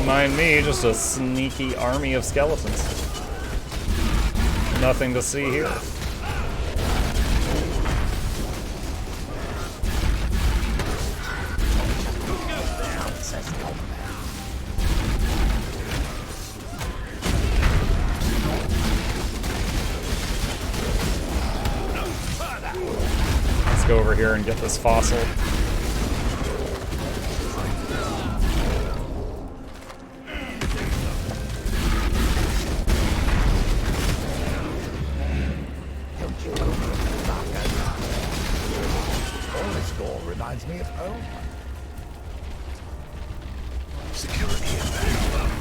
mind me, just a sneaky army of skeletons. Nothing to see here. Let's go over here and get this fossil. Reminds me of home. Security inbound.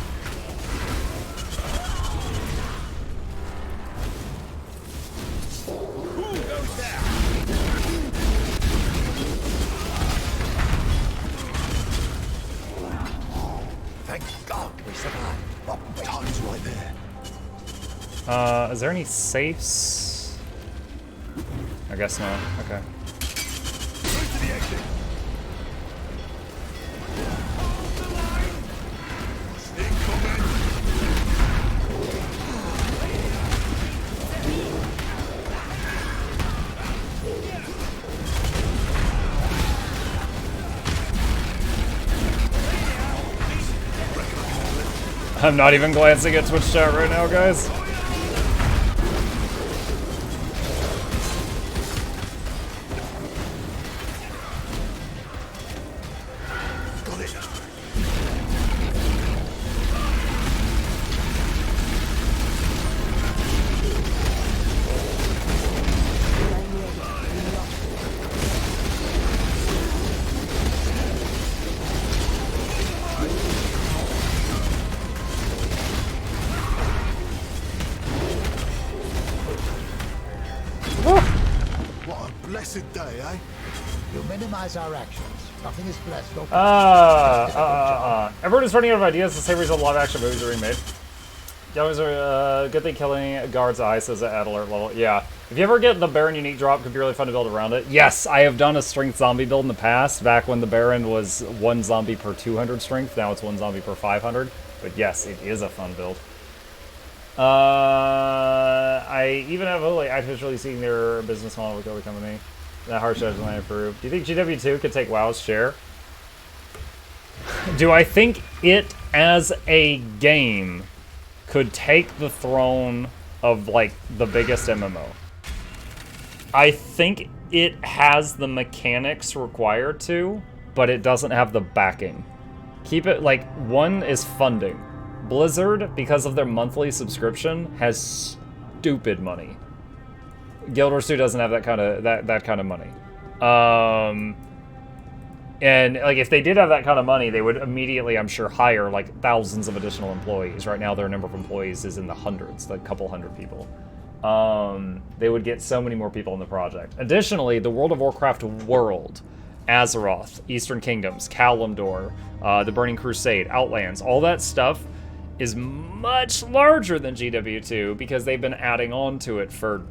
Who goes there? Thank God we survived. Oh, time's right there. Is there any safes? I guess not. Okay. I'm not even glancing at Twitch chat right now, guys. Day, eh? You minimize our actions. Nothing is blessed. Everyone is running out of ideas to say reason live action movies are being made. Young's are good thing killing a guard's eye says at alert level. Yeah. If you ever get the Baron unique drop, it could be really fun to build around it. Yes, I have done a strength zombie build in the past, back when the Baron was 1 zombie per 200 strength. Now it's 1 zombie per 500. But yes, it is a fun build. I even have like artificially seeing their business model with the company. That harsh judgment approved. Do you think GW2 could take WoW's share? Do I think it as a game could take the throne of like the biggest MMO? I think it has the mechanics required to, but it doesn't have the backing. Keep it like, one is funding. Blizzard, because of their monthly subscription, has stupid money. Guild Wars 2 doesn't have that kind of money. And like if they did have that kind of money, they would immediately, I'm sure, hire like thousands of additional employees. Right now their number of employees is in the hundreds, like a couple hundred people. They would get so many more people in the project. Additionally, the World of Warcraft world, Azeroth, Eastern Kingdoms, Kalimdor, the Burning Crusade, Outlands, all that stuff is much larger than GW2 because they've been adding on to it for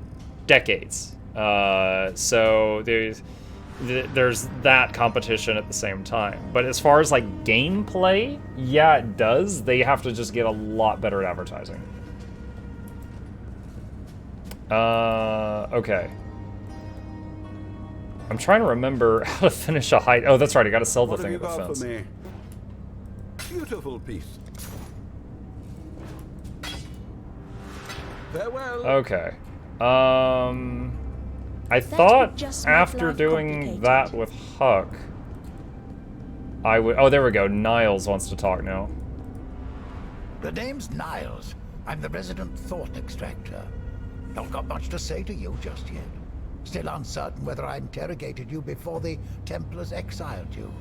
decades. So there's that competition at the same time. But as far as like gameplay, yeah, it does. They have to just get a lot better at advertising. Okay. I'm trying to remember how to finish a height. Oh, that's right. I got to sell the thing at the fence. For me? Beautiful piece. Farewell. Okay. I thought after doing that with Huck, I would... Oh, there we go. Niles wants to talk now. The name's Niles. I'm the resident thought extractor. Not got much to say to you just yet. Still uncertain whether I interrogated you before the Templars exiled you.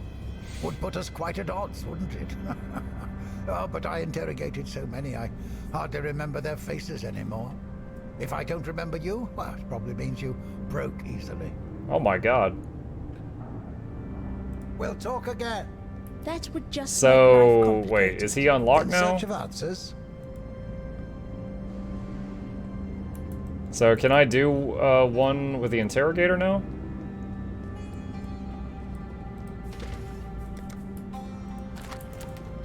Would put us quite at odds, wouldn't it? Oh, but I interrogated so many I hardly remember their faces anymore. If I don't remember you, well, it probably means you broke easily. Oh my god. We'll talk again. That would just So, wait, is he unlocked now? In search of answers? So can I do one with the interrogator now?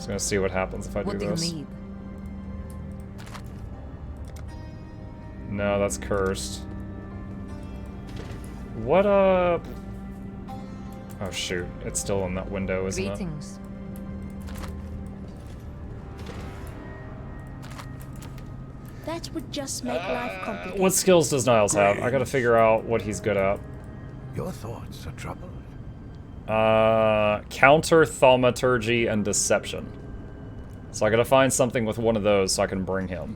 gonna see what happens if I do this. What do you need? No, that's cursed. What up? Oh shoot, it's still in that window, isn't it? Greetings. That would just make life complicated. What skills does Niles have? I gotta figure out what he's good at. Your thoughts are troubled. Counter, thaumaturgy, and deception. So I gotta find something with one of those so I can bring him.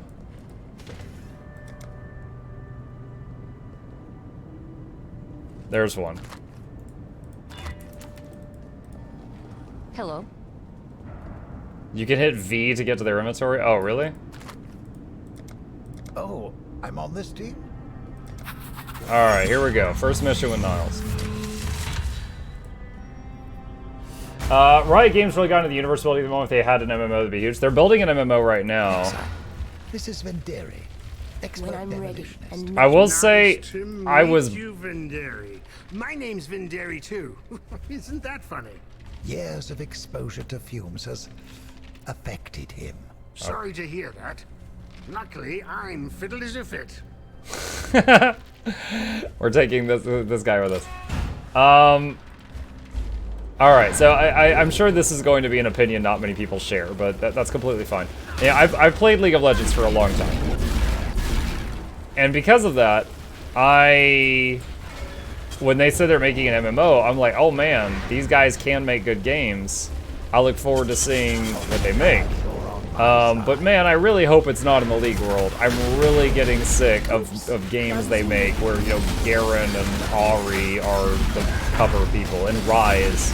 There's one. Hello. You can hit V to get to their inventory? Oh, really? Oh, I'm on this team? Alright, here we go. First mission with Niles. Riot Games really got into the universe building at the moment. If they had an MMO, that'd be huge. They're building an MMO right now. This is Venderi, expert When I'm ready. demolitionist. And I will Nice say, to I meet was... you, Venderi. My name's Venderi too. Isn't that funny? Years of exposure to fumes has affected him. Sorry to hear that. Luckily, I'm fiddle as a fit. We're taking this guy with us. Alright, so I'm sure this is going to be an opinion not many people share, but that's completely fine. Yeah, I've played League of Legends for a long time. And because of that, when they said they're making an MMO, I'm like, oh man, these guys can make good games. I look forward to seeing what they make. But man, I really hope it's not in the League world. I'm really getting sick of games they make where, you know, Garen and Ahri are the cover people, and Rise.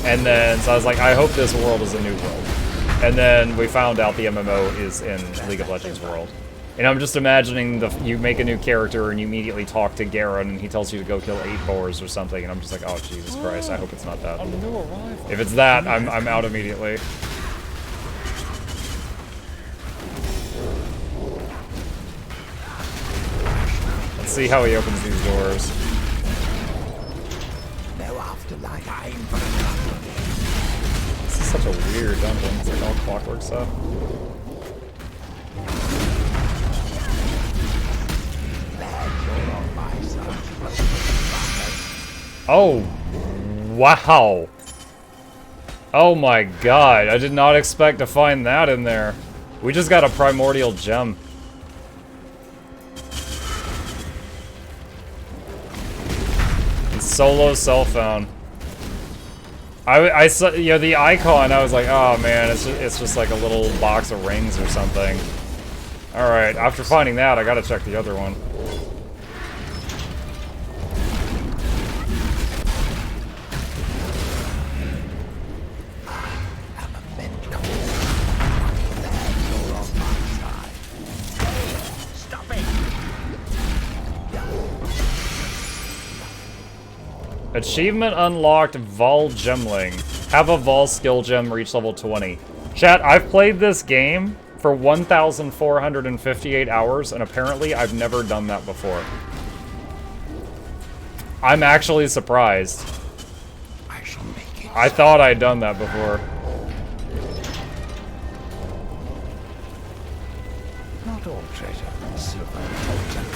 And then, so I was like, I hope this world is a new world. And then we found out the MMO is in League of Legends world. And I'm just imagining you make a new character and you immediately talk to Garen and he tells you to go kill 8 boars or something, and I'm just like, oh Jesus Christ, I hope it's not that. If it's that, I'm out immediately. Let's see how he opens these doors. No afterlife. Time for another. This is such a weird dungeon. It's like all clockwork stuff. Oh, wow. Oh my god, I did not expect to find that in there. We just got a primordial gem. It's solo cell phone. I saw, you know, the icon, I was like, oh man, it's just like a little box of rings or something. Alright, after finding that, I gotta check the other one. Achievement unlocked, Vol Gemling. Have a Vol skill gem reach level 20. Chat, I've played this game for 1,458 hours, and apparently I've never done that before. I'm actually surprised. I shall make it. I thought I'd done that before. Not all treasure, silver, gold.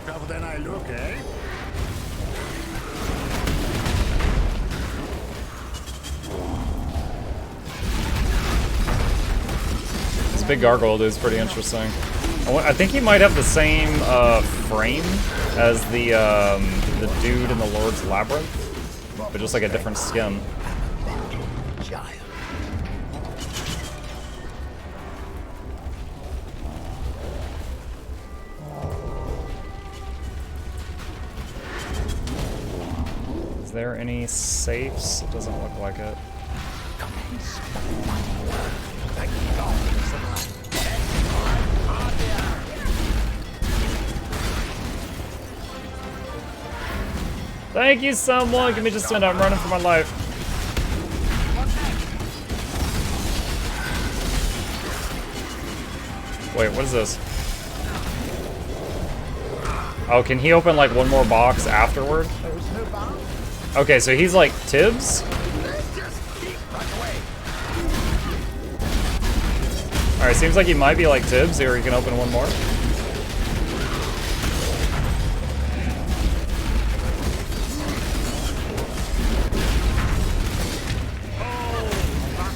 Tougher than I look, eh? This big gargoyle dude's pretty interesting. I think he might have the same frame as the dude in the Lord's Labyrinth, but just like a different skin. Giant. Is there any safes? It doesn't look like it. Thank you, someone! Give me just a minute, I'm running for my life. Wait, what is this? Oh, can he open like one more box afterward? There is no bound. Okay, so he's like Tibbs? Let's just keep right away. Alright, seems like he might be like Tibbs. Here, he can open one more.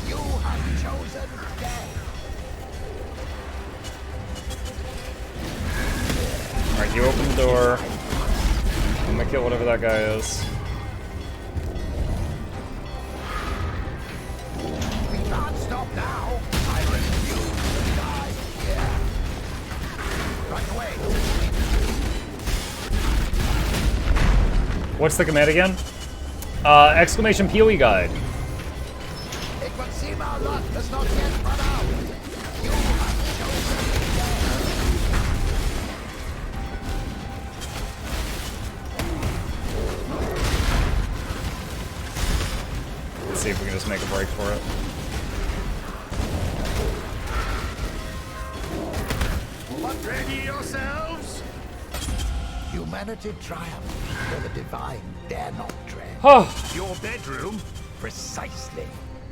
You have chosen death. Alright, you open the door. I'm gonna kill whatever that guy is. We can't stop now. I refuse to die here. Right away. What's the command again? Exclamation PoE guide. It would seem our luck does not yet run out. You have chosen death. Let's see if we can just make a break for it. Ready yourselves? Humanity triumphs where the divine dare not tread. Oh, Your bedroom? Precisely.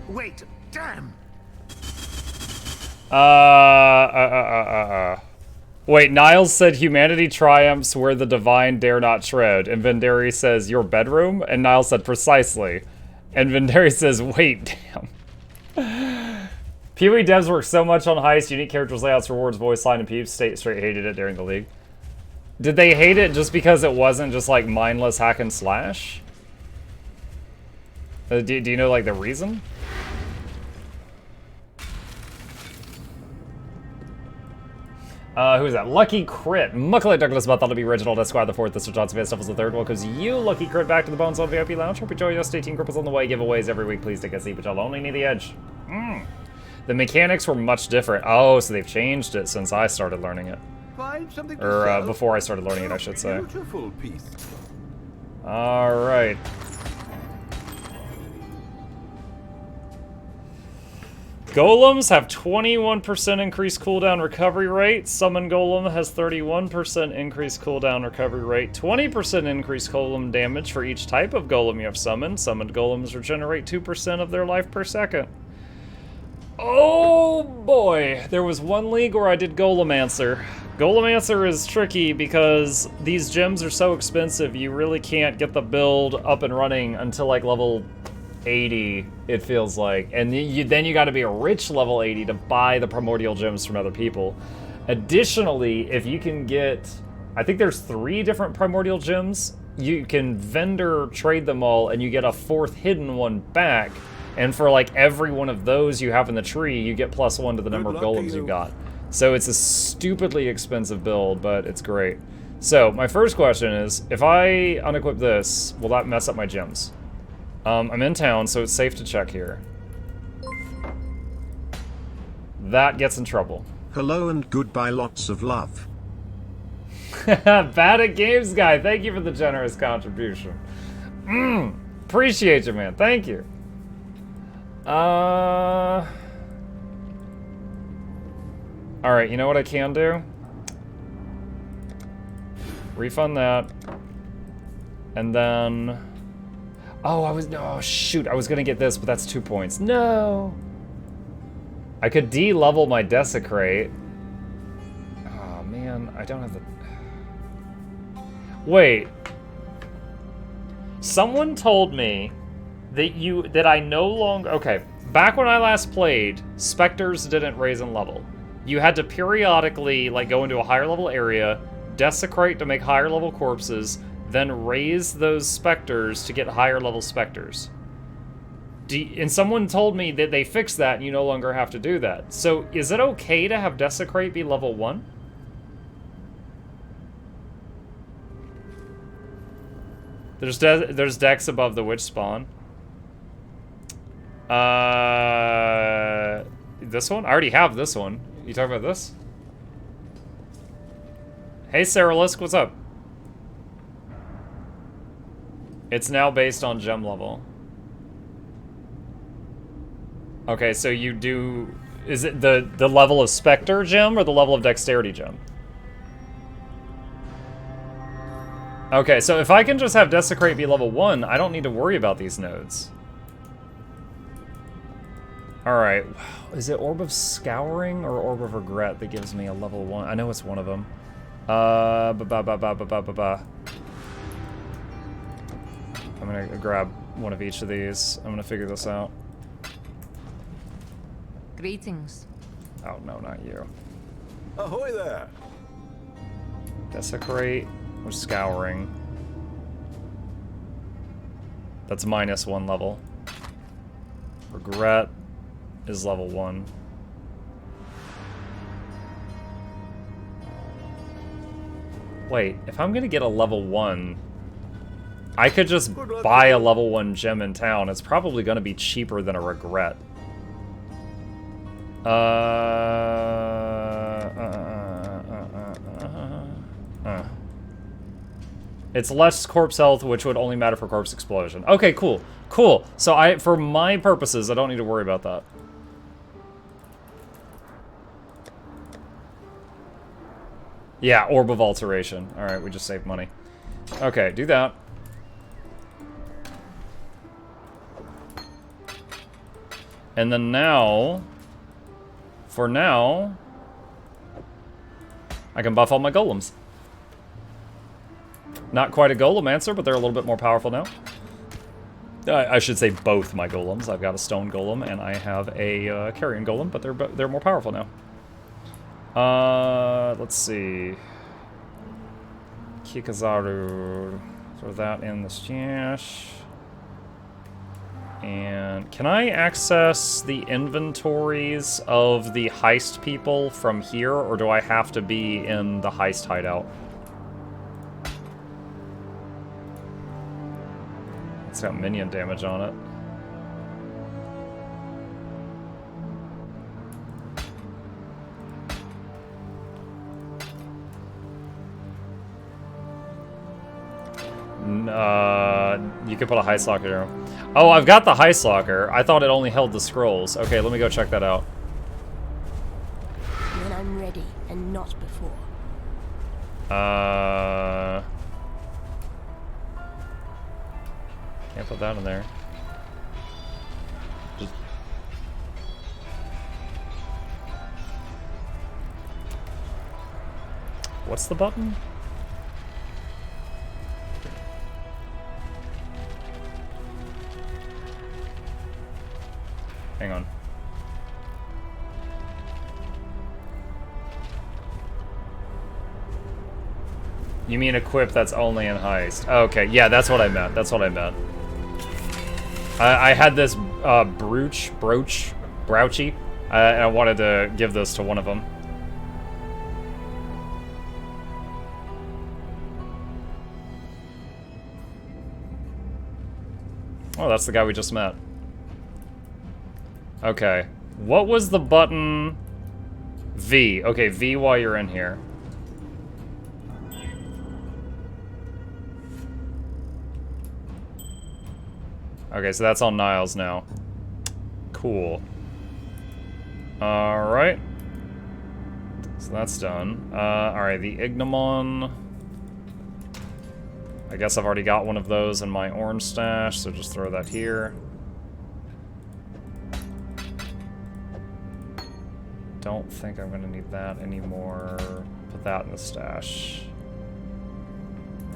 Wait, damn. Wait, Niles said humanity triumphs where the divine dare not tread, and Venderi says your bedroom, and Niles said precisely. And Venderi says, wait, damn. PoE devs work so much on heist, unique characters, layouts, rewards, voice line, and peeps. Straight hated it during the league. Did they hate it just because it wasn't just like mindless hack and slash? Do you know like the reason? Who's that? Lucky Crit. Mukluk Douglas Butt, that'll be Reginald Esquire the 4th, Mr. Johnson, Stuffles the 3rd. Welcomes you, Lucky Crit, back to the Bones on VIP Lounge. Hope you enjoy us. 18 cripples on the way. Giveaways every week. Please take a seat, but y'all only need the edge. The mechanics were much different. Oh, so they've changed it since I started learning it. Find something to Or sell. before I started learning it, I should say. Beautiful piece. Alright. Golems have 21% increased cooldown recovery rate. Summon Golem has 31% increased cooldown recovery rate. 20% increased golem damage for each type of golem you have summoned. Summoned golems regenerate 2% of their life per second. Oh boy, there was one league where I did Golemancer. Golemancer is tricky because these gems are so expensive, you really can't get the build up and running until like level 80, it feels like. And then you gotta be a rich level 80 to buy the primordial gems from other people. Additionally, if you can get, I think there's 3 different primordial gems, you can vendor trade them all and you get a 4th hidden one back. And for like every one of those you have in the tree, you get +1 to the number of golems you got. So it's a stupidly expensive build, but it's great. So my first question is, if I unequip this, will that mess up my gems? I'm in town, so it's safe to check here. That gets in trouble. Hello and goodbye, lots of love. Bad at games guy, thank you for the generous contribution. Appreciate you, man, thank you. Alright, you know what I can do? Refund that. And then... oh, shoot, I was gonna get this, but that's 2 points. No! I could de-level my Desecrate. Oh, man, I don't have the... Wait. Someone told me that I no longer... Okay, back when I last played, Spectres didn't raise in level. You had to periodically, like, go into a higher level area, Desecrate to make higher level corpses, then raise those Spectres to get higher level Spectres. And someone told me that they fixed that and you no longer have to do that. So, is it okay to have Desecrate be level 1? There's decks above the witch spawn. This one? I already have this one. You talking about this? Hey, Sarah Lisk, what's up? It's now based on gem level. Okay, so you do... Is it the level of Spectre gem or the level of Dexterity gem? Okay, so if I can just have Desecrate be level 1, I don't need to worry about these nodes. Alright, is it Orb of Scouring or Orb of Regret that gives me a level 1? I know it's one of them. I'm gonna grab one of each of these. I'm gonna figure this out. Greetings. Oh, no, not you. Ahoy there! Desecrate or Scouring. That's -1 level. Regret is level 1. Wait, if I'm gonna get a level 1, I could just buy a level 1 gem in town. It's probably gonna be cheaper than a Regret. It's less corpse health, which would only matter for corpse explosion. Okay, cool. Cool. So for my purposes, I don't need to worry about that. Yeah, Orb of Alteration. Alright, we just saved money. Okay, do that. And then now, for now, I can buff all my golems. Not quite a Golemancer, but they're a little bit more powerful now. I should say both my golems. I've got a stone golem and I have a carrion golem, but they're more powerful now. Let's see. Kikazaru. Throw that in the stash. And can I access the inventories of the heist people from here, or do I have to be in the heist hideout? It's got minion damage on it. You can put a heist locker there. Oh, I've got the heist locker. I thought it only held the scrolls. Okay, let me go check that out. When I'm ready, and not before. Can't put that in there. What's the button? Hang on. You mean equip that's only in heist? Okay, yeah, that's what I meant. That's what I meant. I had this broochie, and I wanted to give this to one of them. Oh, that's the guy we just met. Okay, what was the button? V. Okay, V while you're in here. Okay, so that's on Niles now. Cool. Alright. So that's done. Alright, the Ignomon. I guess I've already got one of those in my orange stash, so just throw that here. Don't think I'm gonna need that anymore. Put that in the stash.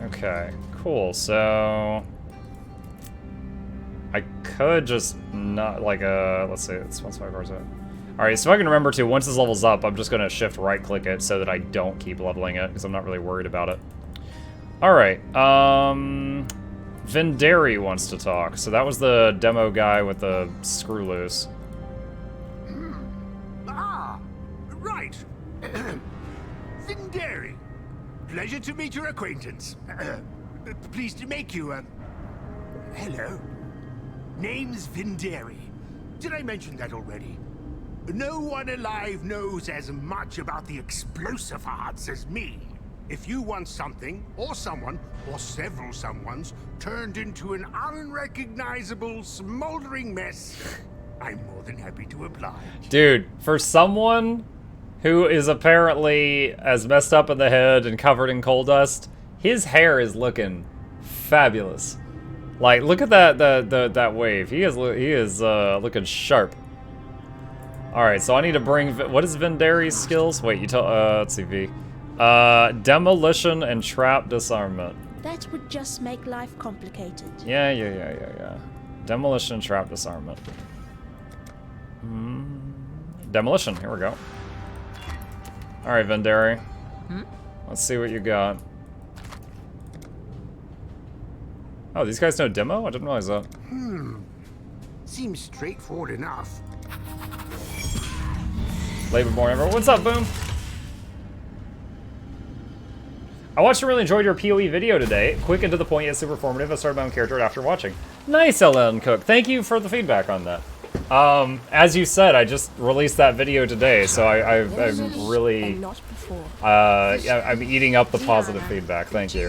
Okay, cool, so... I could just not, like, let's see, it's 1 5 cards. Alright, so if I can remember to, once this levels up, I'm just gonna shift right-click it so that I don't keep leveling it, because I'm not really worried about it. Alright, Vinderi wants to talk. So that was the demo guy with the screw loose. Ah, right. Vinderi. Pleasure to meet your acquaintance. Pleased to make you, hello. Name's Vinderi. Did I mention that already? No one alive knows as much about the explosive arts as me. If you want something, or someone, or several someones, turned into an unrecognizable, smoldering mess, I'm more than happy to oblige. Dude, for someone who is apparently as messed up in the head and covered in coal dust, His hair is looking fabulous. Like, look at that wave. He is looking sharp. All right, so I need to bring. What is Vendari's skills? Wait, you tell. Let's see, V. Demolition and trap disarmament. That would just make life complicated. Yeah. Demolition, trap disarmament. Demolition. Here we go. All right, Vendari. Let's see what you got. Oh, these guys know demo? I didn't realize that. Seems straightforward enough. Laborborn everyone. What's up, Boom? I watched and really enjoyed your PoE video today. Quick and to the point, yet super informative. I started my own character after watching. Nice, LN Cook. Thank you for the feedback on that. As you said, I just released that video today, so I'm really... I'm eating up the positive feedback. Thank you.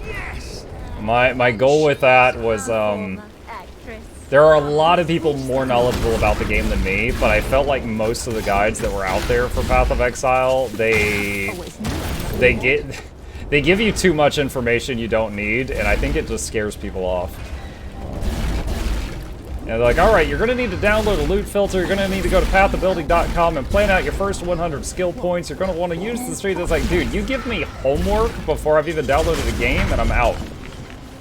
Yes. My goal with that was, there are a lot of people more knowledgeable about the game than me, but I felt like most of the guides that were out there for Path of Exile, they give you too much information you don't need, and I think it just scares people off. And they're like, alright, you're going to need to download a loot filter, you're going to need to go to pathofbuilding.com and plan out your first 100 skill points, you're going to want to use the street. It's like, dude, you give me homework before I've even downloaded the game, and I'm out.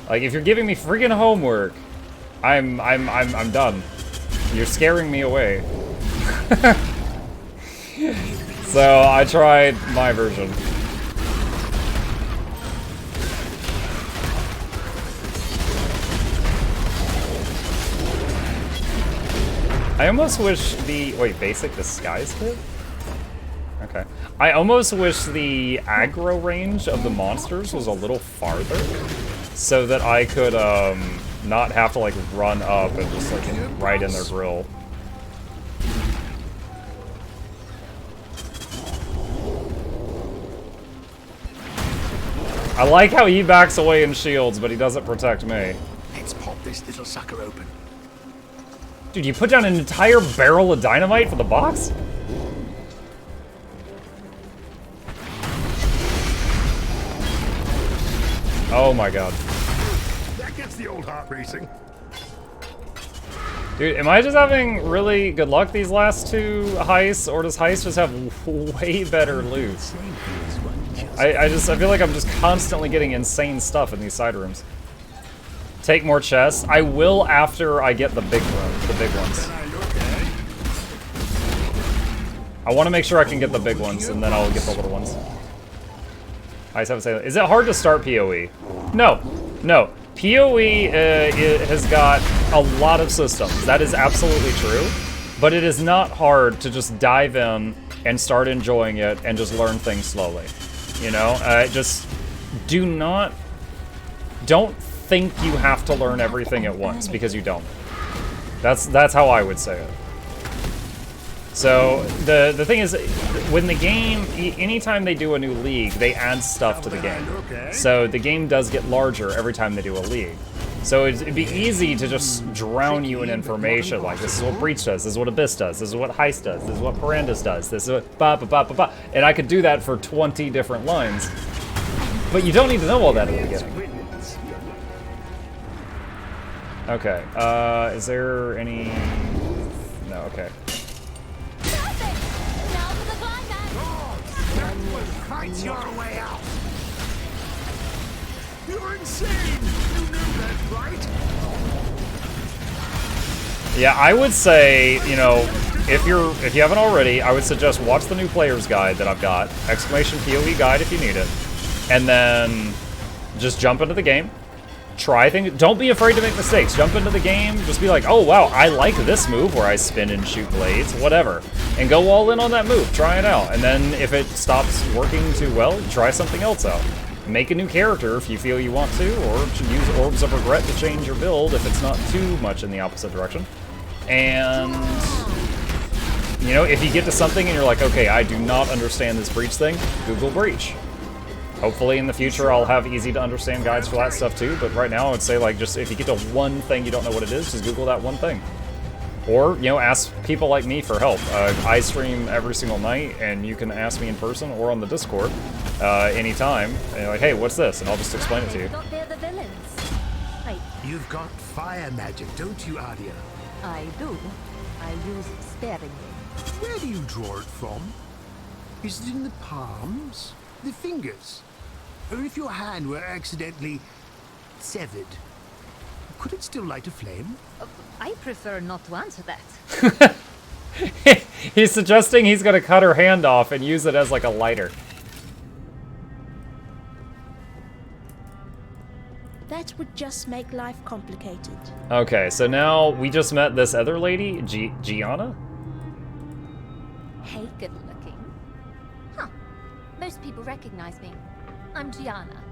Like, if you're giving me freaking homework, I'm done. You're scaring me away. So I tried my version. I almost wish the basic disguise kit? Okay. I almost wish the aggro range of the monsters was a little farther, so that I could not have to like run up and just like right in their grill. I like how he backs away in shields, but he doesn't protect me. Let's pop this little sucker open. Dude, you put down an entire barrel of dynamite for the box? Oh my god. That gets the old heart racing. Dude, am I just having really good luck these last two heists, or does Heist just have way better loot? I feel like I'm just constantly getting insane stuff in these side rooms. Take more chests. I will after I get the big ones. I want to make sure I can get the big ones, and then I'll get the little ones. I just have to say, is it hard to start PoE? No. PoE has got a lot of systems. That is absolutely true. But it is not hard to just dive in and start enjoying it and just learn things slowly. You know, just don't think you have to learn everything at once, because you don't. That's how I would say it. So the thing is, when the game, anytime they do a new league, they add stuff to the game. So the game does get larger every time they do a league. So it'd be easy to just drown you in information, like this is what Breach does, this is what Abyss does, this is what Heist does, this is what Parandus does, this is what ba ba ba ba ba. And I could do that for 20 different lines. But you don't need to know all that at the beginning. Okay, is there any... No, okay. Fight your way out. You're insane. You knew that, right? Yeah, I would say, you know, if you haven't already, I would suggest watch the new player's guide that I've got, !PoE guide if you need it, and then just jump into the game. Try things. Don't be afraid to make mistakes. Jump into the game. Just be like, oh wow, I like this move where I spin and shoot blades, whatever. And go all in on that move. Try it out. And then if it stops working too well, try something else out. Make a new character if you feel you want to, or use Orbs of Regret to change your build if it's not too much in the opposite direction. And, you know, if you get to something and you're like, okay, I do not understand this Breach thing, Google Breach. Hopefully in the future I'll have easy to understand guides for that stuff too, but right now I would say, like, just if you get to one thing you don't know what it is, just Google that one thing. Or, you know, ask people like me for help. I stream every single night, and you can ask me in person or on the Discord anytime. And you're like, hey, what's this? And I'll just explain it to you. They're the villains. Wait, You've got fire magic, don't you, Adia? I do. I use it sparingly. Where do you draw it from? Is it in the palms? The fingers? Or if your hand were accidentally severed, could it still light a flame? I prefer not to answer that. He's suggesting he's gonna cut her hand off and use it as like a lighter. that would just make life complicated. Okay, so now we just met this other lady, Gianna? Hey, good looking. Huh. Most people recognize me. I'm Gianna.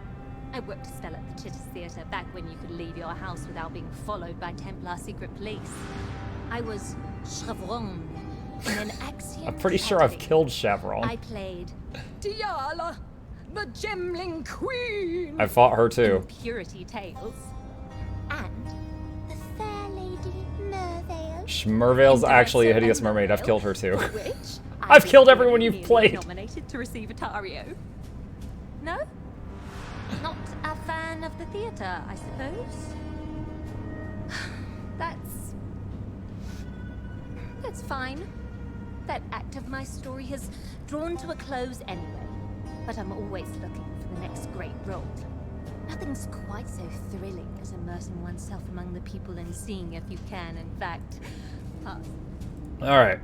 I worked a spell at the Chitters Theatre back when you could leave your house without being followed by Templar secret police. I was Chevron in an Axiom I'm pretty sure I've tragedy. killed Chevron. I played Diala, the Gemling Queen. I fought her too. in Purity Tales. And the fair lady Mervale. Schmervale's In actually a Dancer hideous and mermaid. I've Mervale, killed her too. for which I've I killed was everyone you've merely played. Nominated to receive a Tario. No? Not a fan of the theatre, I suppose. That's fine. That act of my story has drawn to a close anyway. But I'm always looking for the next great role. Nothing's quite so thrilling as immersing oneself among the people and seeing if you can, in fact, pass. All right.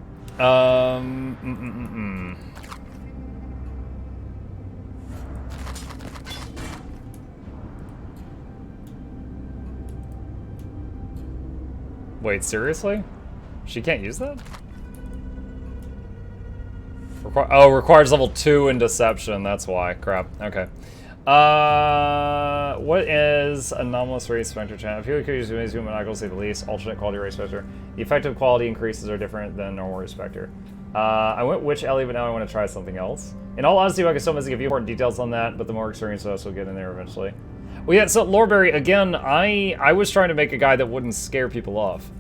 Wait, seriously? She can't use that? Requires level 2 in Deception. That's why. Crap. Okay. What is anomalous race spectre channel? If you could use human, I will say the least. Alternate quality race spectre. The effective quality increases are different than normal race spectre. I went Witch Ellie, but now I want to try something else. In all honesty, I can still give you important details on that, but the more experienced of us will get in there eventually. Well, yeah, so Loreberry, again, I was trying to make a guy that wouldn't scare people off.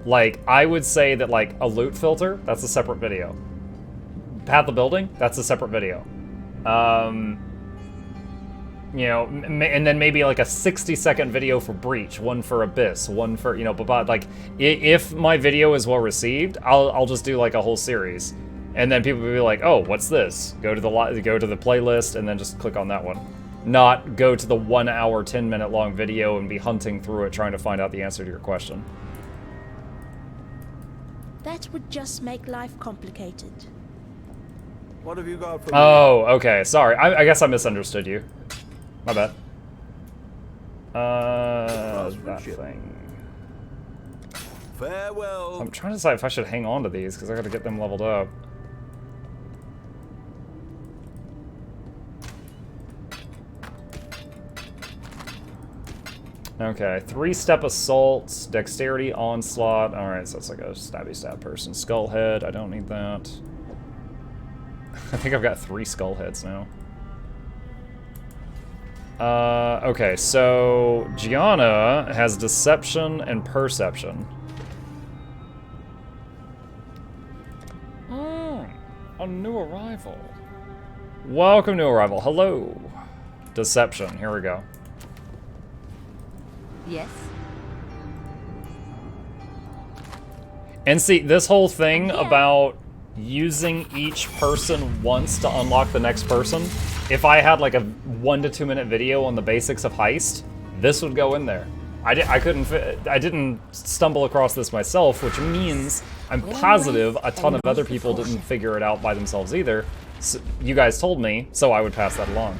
Like, I would say that, like, a loot filter, that's a separate video. Path the Building, that's a separate video. You know, and then maybe like a 60-second video for Breach, one for Abyss, one for, you know, but like, if my video is well received, I'll just do like a whole series. And then people will be like, oh, what's this? Go to the playlist and then just click on that one. Not go to the 1 hour, 10-minute long video and be hunting through it trying to find out the answer to your question. That would just make life complicated. What have you got for Oh, okay. Sorry. I guess I misunderstood you. My bad. That thing. Farewell. I'm trying to decide if I should hang on to these because I gotta get them leveled up. Okay, 3-step assaults, dexterity, onslaught. Alright, so it's like a stabby stab person. Skull head, I don't need that. I think I've got 3 skull heads now. Okay, so Gianna has deception and perception. A new arrival. Welcome, new arrival. Hello. Deception, here we go. Yes. And see, this whole thing Yeah. about using each person once to unlock the next person, if I had like a 1 to 2 minute video on the basics of heist, this would go in there. I didn't stumble across this myself, which means I'm positive a ton of other people didn't figure it out by themselves either. So you guys told me, so I would pass that along.